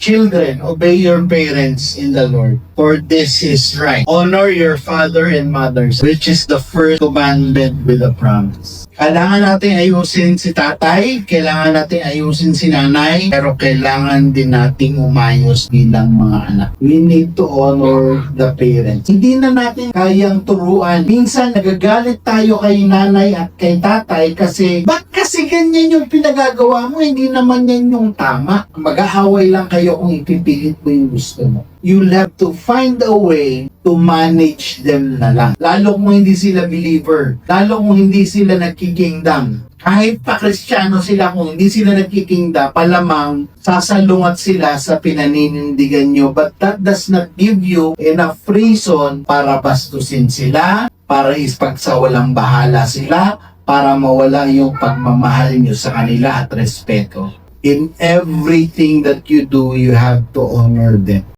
Children, obey your parents in the Lord, for this is right. Honor your father and mother, which is the first commandment with a promise. Kailangan natin ayusin si tatay, kailangan natin ayusin si nanay, pero kailangan din nating umayos bilang mga anak. We need to honor the parents. Hindi na natin kayang turuan. Minsan nagagalit tayo kay nanay at kay tatay kasi, ba't kasi ganyan yung pinagagawa mo? Hindi naman yan yung tama. Mag-aaway lang kayo kung ipipilit mo yung gusto mo. You'll have to find a way to manage them na lang. Lalo kung hindi sila believer. Lalo kung hindi sila nagkikingdom. Kahit pa Kristiyano sila, kung hindi sila nagkikingdom, palamang sasalungat sila sa pinaninindigan nyo. But that does not give you enough reason para bastusin sila, para ipagsawalang bahala sila, para mawala yung pagmamahal nyo sa kanila at respeto. In everything that you do, you have to honor them.